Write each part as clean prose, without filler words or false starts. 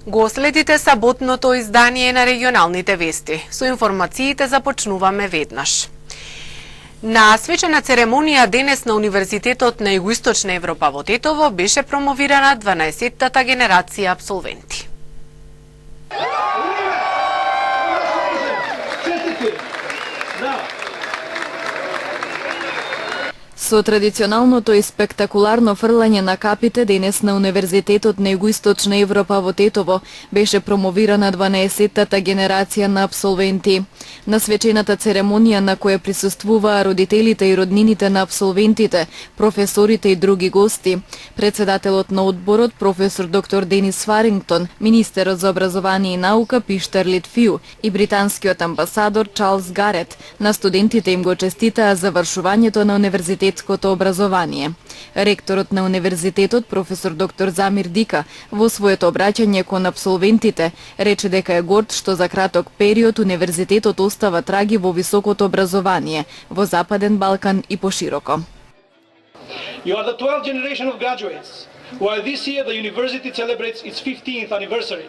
Го следите саботното издание на регионалните вести. Со информациите започнуваме веднаш. На свечена церемонија денес на Универзитетот на Југоисточна Европа во Тетово беше промовирана 12-тата генерација апсолвенти. Со традиционалното и спектакуларно фрлање на капите денес на Универзитетот на Југоисточна Европа во Тетово беше промовирана 12-тата генерација на апсолвенти. На свечената церемонија на која присуствуваа родителите и роднините на апсолвентите, професорите и други гости, председателот на одборот професор доктор Денис Фарингтон, министерот за образование и наука Пиштер Литфиу и британскиот амбасадор Чарлс Гарет на студентите им го честитаа завршувањето на универзитетското образование. Ректорот на универзитетот професор доктор Замир Дика во своето обраќање кон апсолвентите рече дека е горд што за краток период универзитетот остава траги во високото образование во Западен Балкан и пошироко. You are the 12th generation of graduates, while this year the university celebrates its 15th anniversary.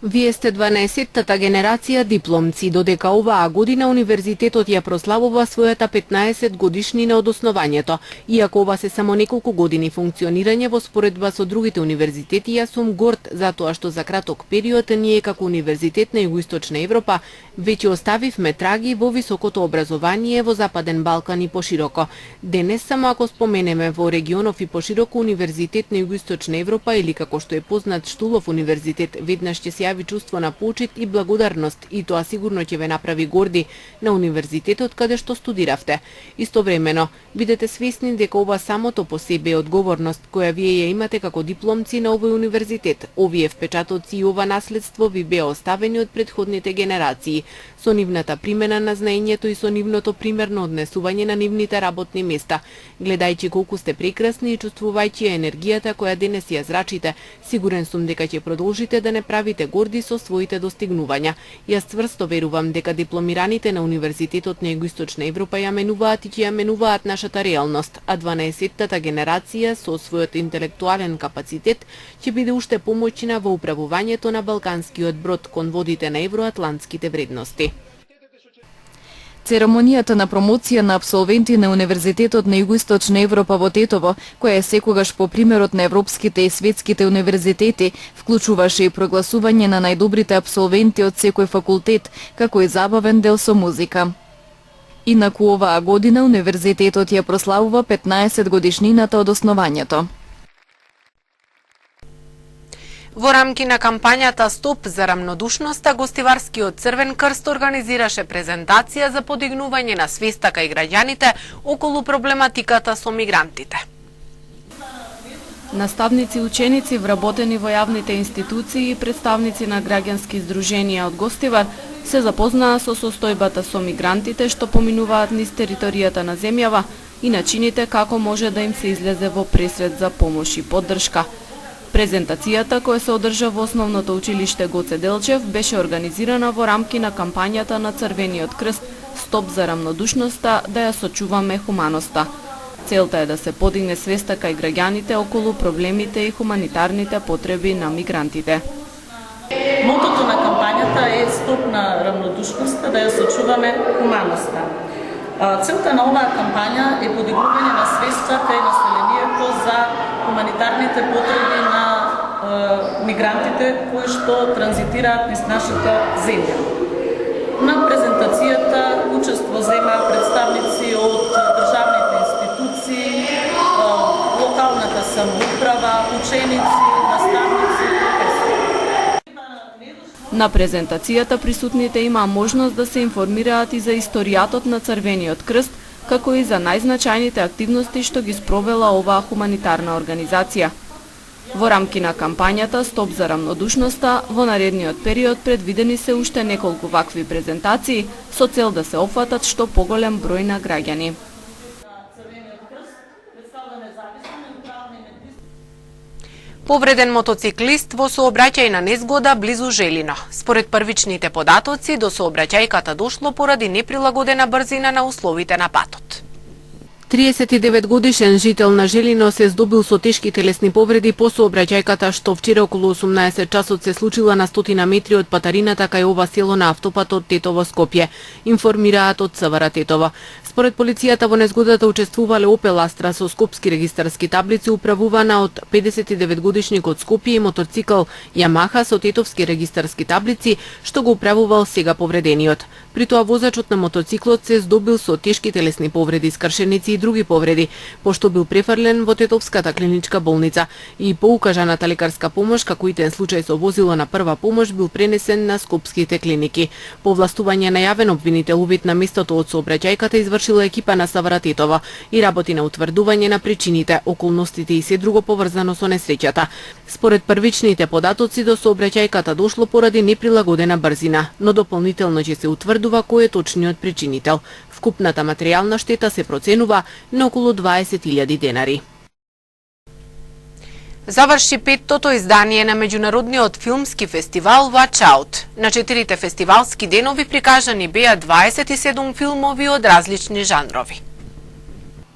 Вие сте 12-тата генерација дипломци, додека оваа година универзитетот ја прославува својата 15 годишнина од основањето. Иако ова се само неколку години функционирање во споредба со другите универзитети, јас сум горд за тоа што за краток период ние како Универзитет на Југоисточна Европа веќе оставивме траги во високото образование во Западен Балкан и пошироко. Денес само ако споменеме во регионов и пошироко Универзитет на Југоисточна Европа или како што е познат Штулов универзитет, веднаш ќе се ви чувство на почит и благодарност и тоа сигурно ќе ве направи горди на универзитетот каде што студиравте. Истовремено, бидете свесни дека ова самото по себе е одговорност која вие ја имате како дипломци на овој универзитет. Овие впечатоци и ова наследство ви беа оставени од претходните генерации. Со нивната примена на знаењето и со нивното примерно однесување на нивните работни места. Гледајќи колку сте прекрасни и чувствувајќи енергијата која денес ја зрачите, сигурен сум дека ќе продолжите да не правите горди со своите достигнувања. Јас цврсто верувам дека дипломираните на Универзитетот на Југоисточна Европа ја менуваат и ќе ја менуваат нашата реалност, а 12-тата генерација со својот интелектуален капацитет ќе биде уште помоćна во управувањето на балканскиот брод кон водите на евроатлантските вредности. Церемонијата на промоција на апсолвенти на Универзитетот на Југоисточна Европа во Тетово, која е секогаш по примерот на европските и светските универзитети, вклучуваше и прогласување на најдобрите апсолвенти од секој факултет, како и забавен дел со музика. Инаку оваа година Универзитетот ја прославува 15 годишнината од основањето. Во рамки на кампањата Стоп за рамнодушноста, гостиварскиот Црвен крст организираше презентација за подигнување на свеста кај граѓаните околу проблематиката со мигрантите. Наставници и ученици вработени во јавните институции и представници на граѓански здруженија од Гостивар се запознаа со состојбата со мигрантите што поминуваат низ територијата на земјава и начините како може да им се излезе во пресрет за помош и поддршка. Презентацијата, која се одржа во основното училиште Гоце Делчев, беше организирана во рамки на кампањата на Црвениот крст Стоп за рамнодушноста, да ја сочуваме хуманоста. Целта е да се подигне свеста кај граѓаните околу проблемите и хуманитарните потреби на мигрантите. Мотото на кампањата е Стоп на рамнодушноста, да ја сочуваме хуманоста. Целта на оваа кампања е подигнување на свеста кај населението за хуманитарните потреби на мигрантите кои што транзитираат низ нашата земја. На презентацијата учество земаа представници од државните институции, локалната самоуправа, ученици, наставници и професори. На презентацијата присутните имаа можност да се информираат и за историјатот на Црвениот крст, како и за најзначајните активности што ги спровела оваа хуманитарна организација. Во рамки на кампањата Стоп за рамнодушноста, во наредниот период предвидени се уште неколку вакви презентации со цел да се опфатат што поголем број на граѓани. Повреден мотоциклист во сообраќајна незгода близу Желино. Според првичните податоци, до сообраќајката дошло поради неприлагодена брзина на условите на патот. 39 годишен жител на Желино се здобил со тешки телесни повреди по сообраќајката што вчера околу 18 часот се случила на 100 метри од патарината кај ова село на автопатот Тетово Скопје, информираат од СВР Тетово. Според полицијата во незгодата учествувале Опел Астра со скопски регистарски таблици управувана од 59 годишник од Скопје и мотоцикл Ямаха со тетовски регистарски таблици што го управувал сега повредениот. При тоа возачот на мотоциклот се здобил со тешки телесни повреди, скршеници и други повреди, пошто бил префрлен во Тетовската клиничка болница и по укажаната лекарска помош, како итен случај со возило на прва помош, бил пренесен на скопските клиники. По властување најавен обвинител увид на местото од сообраќајката извршила екипа на СВР Тетово и работи на утврдување на причините, околностите и се друго поврзано со несреќата. Според првичните податоци до сообраќајката дошло поради неприлагодена брзина, но дополнително ќе се утврдува кој е точниот причинител. Вкупната материјална штета се проценува на околу 20.000 денари. Заврши петтото издание на меѓународниот филмски фестивал Watch Out. На 4 фестивалски денови прикажани беа 27 филмови од различни жанрови.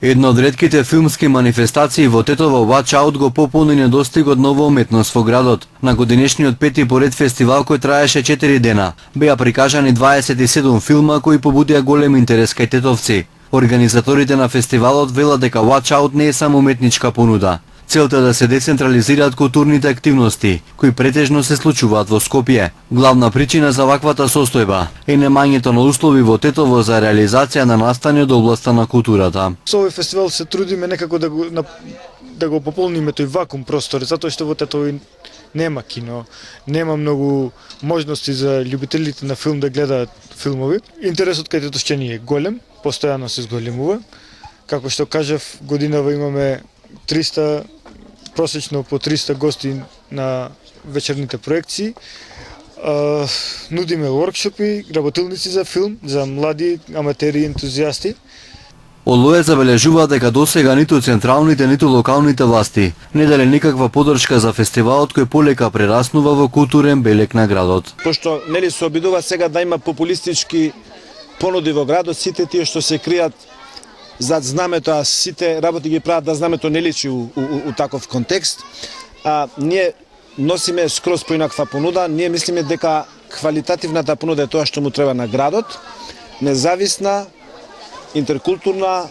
Една од ретките филмски манифестации во Тетово, Watch Out го пополни недостигот нова уметност во градот. На годинешниот пети поред фестивал кој траеше 4 дена, беа прикажани 27 филма кои побудија голем интерес кај тетовци. Организаторите на фестивалот велат дека Watch Out не е само уметничка понуда. Целта е да се децентрализираат културните активности, кои претежно се случуваат во Скопје. Главна причина за ваквата состојба е немањето на услови во Тетово за реализација на настани од областта на културата. Со овој фестивал се трудиме некако да го пополниме тој вакуум простор, затоа што во Тетово нема кино, нема многу можности за љубителите на филм да гледаат филмови. Интересот кај тетовчани е голем, постојано се зголемува. Како што кажав, годинава имаме 300, просечно по 300 гости на вечерните проекции. Нудиме воркшопи, работилници за филм, за млади аматери и ентузијасти. Олуе забележува дека досега ниту централните, ниту локалните власти не дале никаква поддршка за фестивалот кој полека прераснува во културен белег на градот. Пошто нели се обидува сега да има популистички понуди во градот, сите тие што се кријат зад знамето, а сите работи ги прават да знамето не личи у таков контекст. Ние носиме скроз поинаква понуда, ние мислиме дека квалитативната понуда е тоа што му треба на градот, независна, интеркултурна,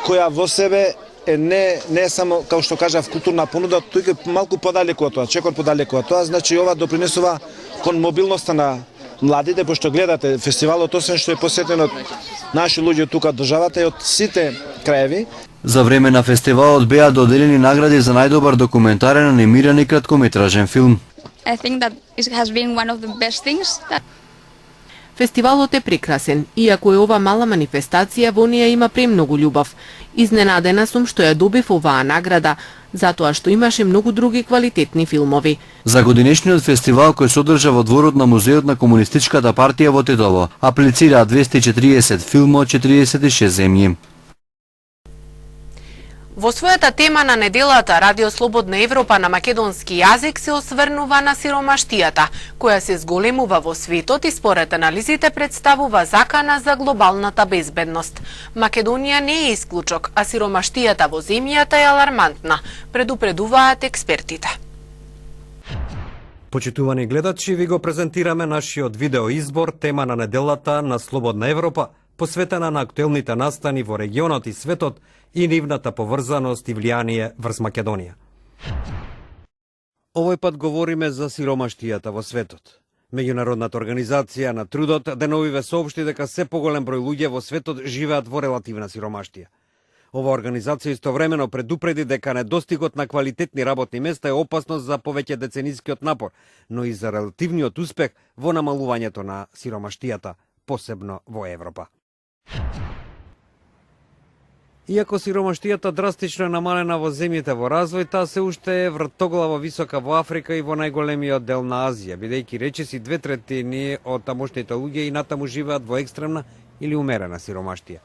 која во себе е не е само, како што кажав, културна понуда, тука е малку подалеку од тоа, чекор подалеку од тоа, значи ова допринесува кон мобилноста на младите, пошто гледате фестивалот, освен што е посетен од наши луѓе тука од државата и од сите краеви. За време на фестивалот беа доделени награди за најдобар документарен, анимиран и краткометражен филм. I think that it has been one of the best things that... Фестивалот е прекрасен, иако е ова мала манифестација, во неја има премногу љубов. Изненадена сум што ја добив оваа награда, затоа што имаше многу други квалитетни филмови. За годинешниот фестивал кој се одржа во дворот на Музеот на Комунистичката партија во Тетово, аплицираа 240 филма од 46 земји. Во својата тема на неделата, Радио Слободна Европа на македонски јазик се осврнува на сиромаштијата, која се зголемува во светот и според анализите представува закана за глобалната безбедност. Македонија не е исклучок, а сиромаштијата во земјата е алармантна, предупредуваат експертите. Почитувани гледачи, ви го презентираме нашиот видеоизбор тема на неделата на Слободна Европа, посветена на актуелните настани во регионот и светот и нивната поврзаност и влијание врз Македонија. Овој пат говориме за сиромаштијата во светот. Меѓународната организација на трудот деновиве соопшти дека се поголем број луѓе во светот живеат во релативна сиромаштија. Ова организација истовремено предупреди дека недостигот на квалитетни работни места е опасност за повеќе деценискиот напор, но и за релативниот успех во намалувањето на сиромаштијата, посебно во Европа. Иако сиромаштијата драстично е намалена во земјите во развој, таа се уште е вртоглаво висока во Африка и во најголемиот дел на Азија, бидејќи речиси 2/3 од тамошните луѓе и натаму живеат во екстремна или умерена сиромаштија.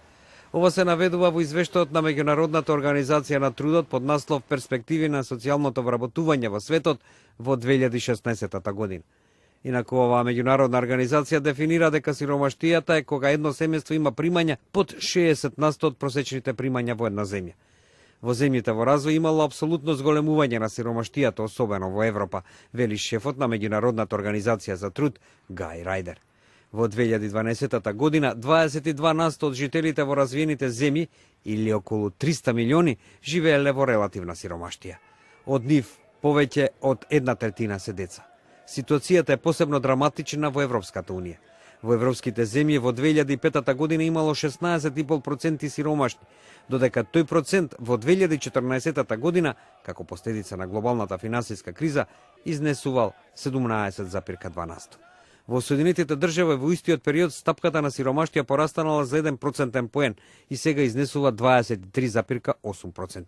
Ова се наведува во извештајот на Меѓународната организација на трудот под наслов Перспективи на социјалното вработување во светот во 2016 година. Инаку оваа меѓународна организација дефинира дека сиромаштијата е кога едно семејство има примања под 60% од просечните примања во една земја. Во земјите во развој имало апсолутно зголемување на сиромаштијата, особено во Европа, вели шефот на меѓународната организација за труд Гај Рајдер. Во 2012 година 22% од жителите во развиените земји, или околу 300 милиони, живееле во релативна сиромаштија. Од нив повеќе од 1/3 се деца. Ситуацијата е посебно драматична во Европската Унија. Во европските земји во 2005 година имало 16,5% сиромашни, додека тој процент во 2014 година, како последица на глобалната финансиска криза, изнесувал 17,12%. Во Соединетите држави во истиот период стапката на сиромаштија порастанала за 1% поен и сега изнесува 23,8%.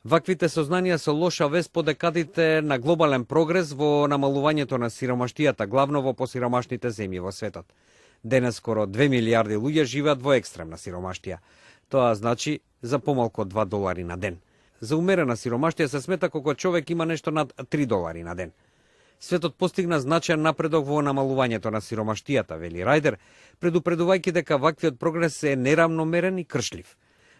Ваквите сознанија се лоша вест по декадите на глобален прогрес во намалувањето на сиромаштијата, главно во посиромашните земји во светот. Денес скоро 2 милиарди луѓе живеат во екстремна сиромаштија. Тоа значи за помалку од $2 на ден. За умерена сиромаштија се смета кога човек има нешто над $3 на ден. Светот постигна значаен напредок во намалувањето на сиромаштијата, вели Рајдер, предупредувајќи дека ваквиот прогрес е неравномерен и кршлив.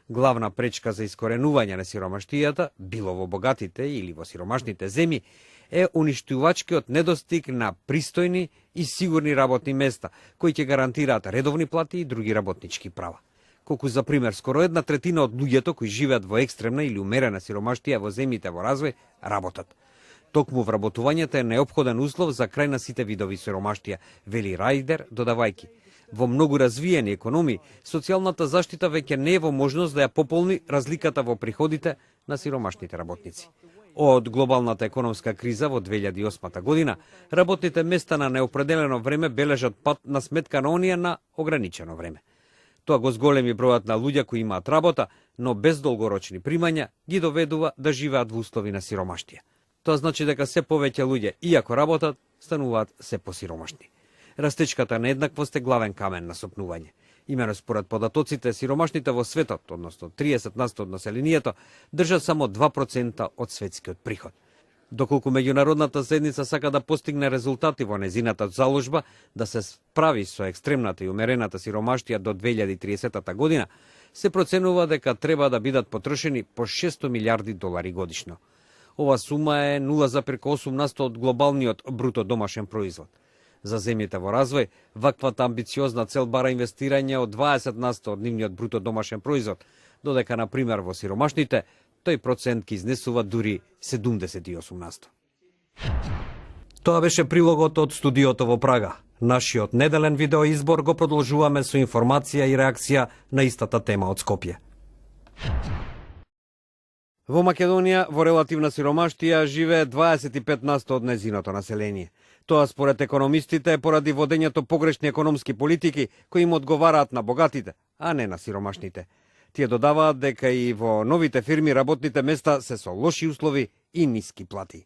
Главна пречка за искоренување на сиромаштијата, било во богатите или во сиромашните земји, е уништувачкиот недостиг на пристојни и сигурни работни места, кои ќе гарантираат редовни плати и други работнички права. Колку за пример, скоро 1/3 од луѓето кои живеат во екстремна или умерена сиромаштија во земјите во развој работат. Токму вработувањето е неопходен услов за крај на сите видови сиромаштија, вели Рајдер, додавајќи: во многу развиени економии, социјалната заштита веќе не е во можност да ја пополни разликата во приходите на сиромашните работници. Од глобалната економска криза во 2008 година, работните места на неопределено време бележат пат на сметка на оние на ограничено време. Тоа го зголеми бројот на луѓе кои имаат работа, но без долгорочни примања, ги доведува да живеат во услови на сиромаштија. Тоа значи дека се повеќе луѓе, иако работат, стануваат се посиромашни. Растечката нееднаквост е главен камен на сопнување. Имено според податоците, сиромашните во светот, односно 30% од населението, држат само 2% од светскиот приход. Доколку меѓународната заедница сака да постигне резултати во незината заложба да се справи со екстремната и умерената сиромаштија до 2030 година, се проценува дека треба да бидат потрошени по $600 милиарди годишно. Ова сума е 0,8% од глобалниот бруто домашен производ. За земјите во развој, ваквата амбициозна цел бара инвестирање од 20% од нивниот бруто домашен производ, додека, на пример, во сиромашните, тој процент ки изнесува дури 78%. Тоа беше прилогот од студиото во Прага. Нашиот неделен видеоизбор го продолжуваме со информација и реакција на истата тема од Скопје. Во Македонија во релативна сиромаштија живее 25% од незиното население. Тоа според економистите е поради водењето погрешни економски политики кои им одговараат на богатите, а не на сиромашните. Тие додаваат дека и во новите фирми работните места се со лоши услови и ниски плати.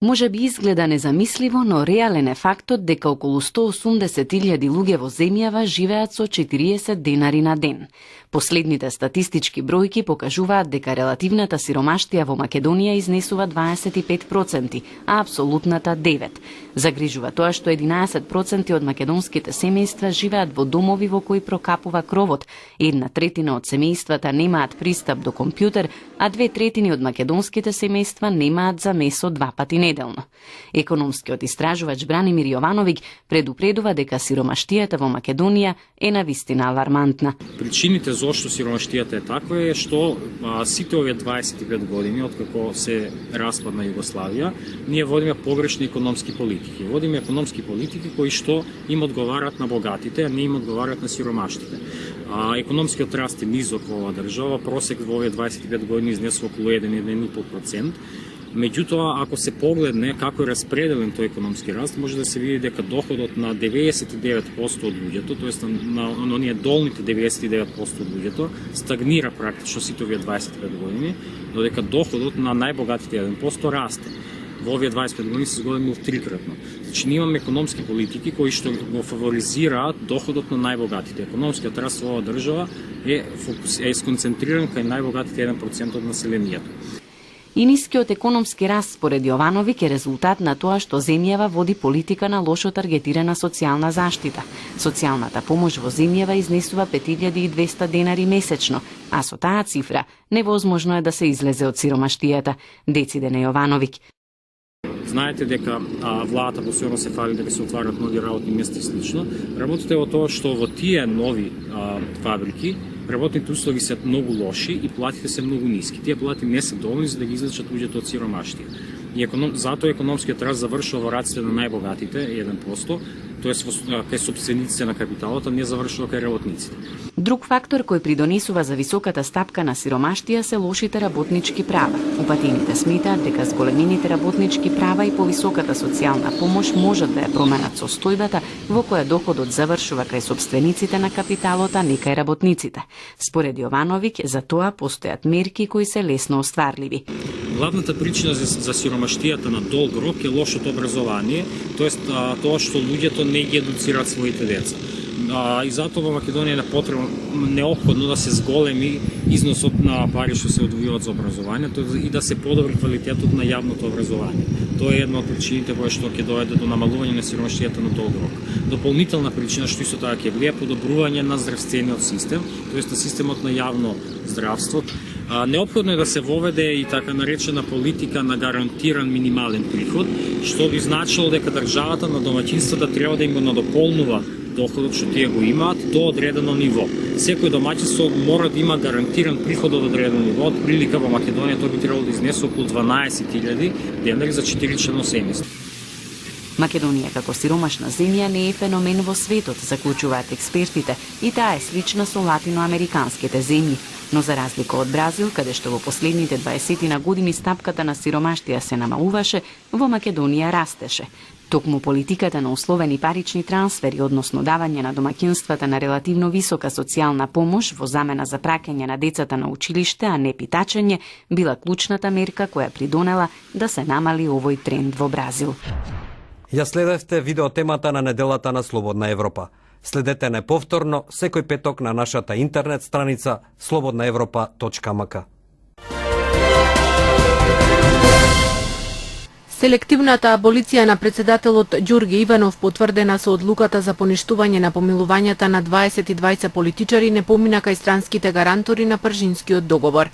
Може би изгледа незамисливо, но реален е фактот дека околу 180.000 луѓе во земјава живеат со 40 денари на ден. Последните статистички бројки покажуваат дека релативната сиромаштија во Македонија изнесува 25%, а апсолутната 9%. Загрижува тоа што 11% од македонските семејства живеат во домови во кои прокапува кровот, 1/3 од семејствата немаат пристап до компјутер, а 2/3 од македонските семејства немаат за месо 2 пати неделно. Економскиот истражувач Бранимир Јовановиќ предупредува дека сиромаштијата во Македонија е навистина алармантна. Причините зошто сиромаштијата е таква е што сите овие 25 години откако се распадна Југославија, ние водиме погрешни економски политики. Водиме економски политики кои што им одговараат на богатите, а не им одговараат на сиромаштите. Економскиот раст е низок во оваа држава, просек во овие 25 години изнесува околу 1,5%. Меѓутоа, ако се погледне како е распределен тој економски раст, може да се види дека доходот на 99% од луѓето, тоест на оние долните 99% од луѓето, стагнира практично сите овие 25 години, додека доходот на најбогатите 1% расте. Во овие 25 години се зголемил 3-кратно. Значи, ние имаме економски политики кои што го фаворизираат доходот на најбогатите. Економскиот раст во оваа држава е сконцентриран кај најбогатите 1% од населението. и нискиот економски раст според Јовановиќ е резултат на тоа што земјава води политика на лошо таргетирана социјална заштита. Социјалната помош во земјава изнесува 5200 денари месечно, а со таа цифра невозможно е да се излезе од сиромаштијата, дециде на Јовановиќ. Знаете дека владата постојано се фали дека се отварат нови работни места и слично. Работите во тоа што во тие нови фабрики работните услови се многу лоши и платите се многу ниски. Тие плати не се доволни за да ги излечат луѓето од сиромаштија. И затоа економскиот раст завршува во раците на најбогатите 1%, тоест кај собствениците на капиталот, а не завршува кај работниците. Друг фактор кој придонесува за високата стапка на сиромаштија се лошите работнички права. Упатените сметаат дека зголемените работнички права и повисоката социјална помош можат да ја променат состојбата во која доходот завршува кај собствениците на капиталот, а не кај работниците. Според Јовановиќ, за тоа постојат мерки кои се лесно остварливи. Главната причина за сиромаштијата на долг рок е лошото образование, тоест тоа што луѓето не ги едуцираат своите деца. И затоа во Македонија е неопходно да се зголеми износот на пари што се одвојуваат за образованието и да се подобри квалитетот на јавното образование. Тоа е една од причините која што ќе доведе до намалување на сиромаштијата на долг рок. Дополнителна причина што исто така ќе влие подобрување на здравствениот систем, тоест на системот на јавно здравство. Неопходно е да се воведе и така наречена политика на гарантиран минимален приход, што би значило дека државата на домаќинствата треба да им го надополнува доходот што тие го имаат до одредено ниво. Секој домаќинство мора да има гарантиран приход од одредено ниво. Од прилика во Македонија тоа би требало да изнесе околу 12.000 денари за 4-члено семејство. Македонија како сиромашна земја не е феномен во светот, заклучуваат експертите, и таа е слична со латиноамериканските земји. Но за разлика од Бразил, каде што во последните 20 години стапката на сиромаштија се намалуваше, во Македонија растеше. Токму политиката на условени парични трансфери, односно давање на домаќинствата на релативно висока социјална помош во замена за праќање на децата на училиште, а не питачење, била клучната мерка која придонела да се намали овој тренд во Бразил. Ја следевте видеотемата на неделата на Слободна Европа. Следете не повторно секој петок на нашата интернет страница slobodnaevropa.mk. Селективната аболиција на председателот Ѓорѓе Иванов, потврдена со одлуката за поништување на помилувањата на 22 политичари, не помина кај странските гарантори на Пржинскиот договор.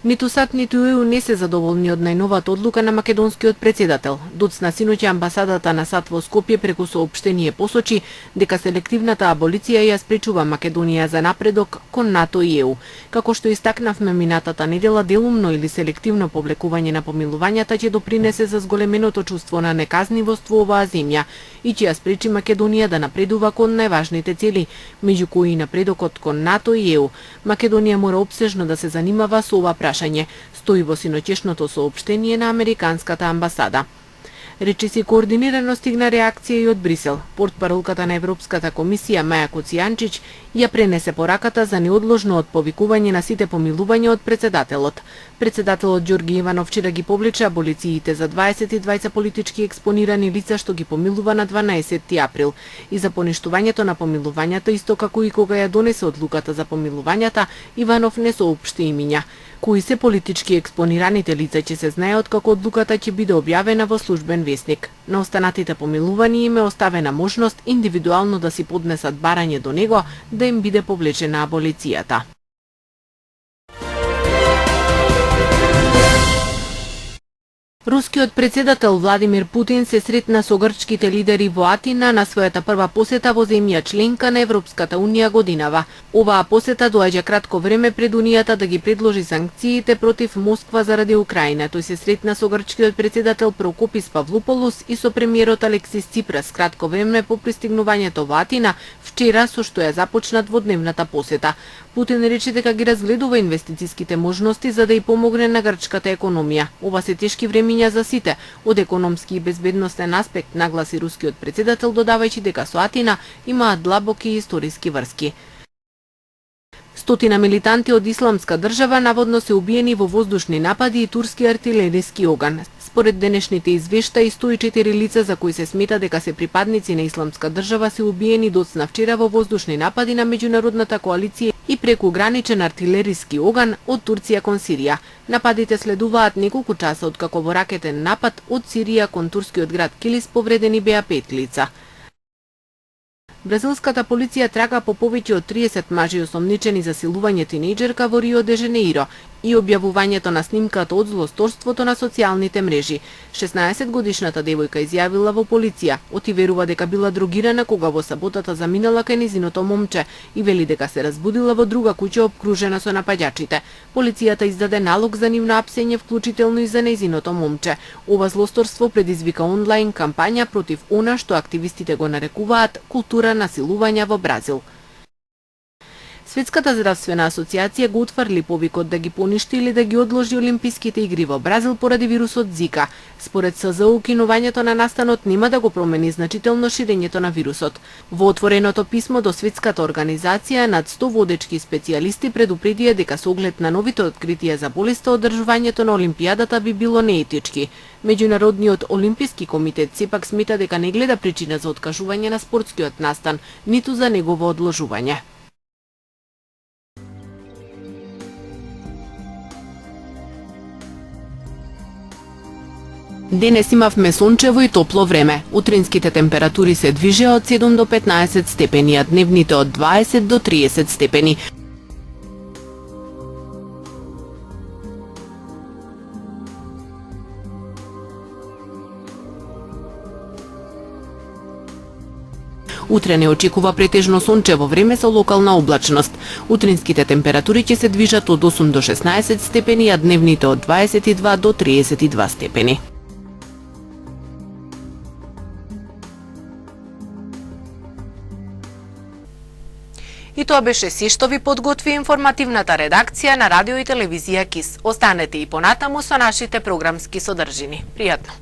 Ниту САД, ниту ЕУ не се задоволни од најновата одлука на македонскиот председател. Доцна синоќа амбасадата на САД во Скопје преку соопштение посочи дека селективната аболиција ја спречува Македонија за напредок кон НАТО и ЕУ. Како што истакнавме минатата недела, делумно или селективно повлекување на помилувањата ќе допринесе за зголеменото чувство на неказнивост во оваа земја и ќе ја спречи Македонија да напредува кон најважните цели, меѓу кои и напредокот кон НАТО и ЕУ. Македонија мора опсежно да се занимава со ова прашање, стои во синоќешното соопштение на американската амбасада. Речиси координирано стигна реакција и од Брисел. Портпаролката на Европската комисија Маја Коцијанчич ја пренесе пораката за неодложно отповикување на сите помилувања од председателот. Председателот Ѓорѓе Иванов вчера ги повлече аболициите за 22 политички експонирани лица што ги помилува на 12 април. И за поништувањето на помилувањата, исто како и кога ја донесе одлуката за помилувањата, Иванов не соопшти имиња. Кои се политички експонираните лица ќе се знае откако одлуката ќе биде објавена во службен весник. На останатите помилувани им е оставена можност индивидуално да си поднесат барање до него да им биде повлечена аболицијата. Рускиот председател Владимир Путин се сретна со грчките лидери во Атина на својата прва посета во земја членка на Европската унија годинава. Оваа посета доаѓа кратко време пред унијата да ги предложи санкциите против Москва заради Украина. Тој се сретна со грчкиот председател Прокопис Павлополос и со премиерот Алексис Ципрас кратко време по пристигнувањето во Атина вчера, со што ја започна дводневната посета. Путин рече дека ги разгледува инвестициските можности за да ја помогне на грчката економија. Ова се тешки времиња за сите, од економски и безбедносен аспект, нагласи рускиот председател, додавајќи дека со Атина имаат длабоки историски врски. Стотина милитанти од Исламска држава наводно се убиени во воздушни напади и турски артилериски оган. Според денешните извештаи, 104 лица за кои се смета дека се припадници на Исламска држава се убиени доцна вчера во воздушни напади на меѓународната коалиција и прекуграничен артилериски оган од Турција кон Сирија. Нападите следуваат неколку часа откако во ракетен напад од Сирија кон турскиот град Килис повредени беа 5 лица. Бразилската полиција трага по повеќе од 30 мажи осомничени за силување тинејџерка во Рио де Женеиро и објавувањето на снимката од злосторството на социјалните мрежи. 16-годишната девојка изјавила во полиција, отиверува дека била дрогирана кога во саботата заминала кај незиното момче и вели дека се разбудила во друга куќа опкружена со напаѓачите. Полицијата издаде налог за нивно апсење, вклучително и за незиното момче. Ова злосторство предизвика онлайн кампања против она што активистите го нарекуваат култура насилувања во Бразил. Светската здравствена асоциација го утврли повикот да ги поништи или да ги одложи Олимписките игри во Бразил поради вирусот Зика. Според СЗО, укинувањето на настанот нема да го промени значително ширењето на вирусот. Во отвореното писмо до Светската организација, над 100 водечки специјалисти предупредија дека со оглед на новите откритија за болеста, одржувањето на Олимпијадата би било неетички. Меѓународниот олимписки комитет сепак смета дека не гледа причина за откажување на спортскиот настан, ниту за негово одложување. Денес имавме сончево и топло време. Утринските температури се движеа од 7 до 15 степени, а дневните од 20 до 30 степени. Утре не очекува претежно сончево време со локална облачност. Утринските температури ќе се движат од 8 до 16 степени, а дневните од 22 до 32 степени. И тоа беше се што ви подготви информативната редакција на Радио и Телевизија КИС. Останете и понатаму со нашите програмски содржини. Пријатно!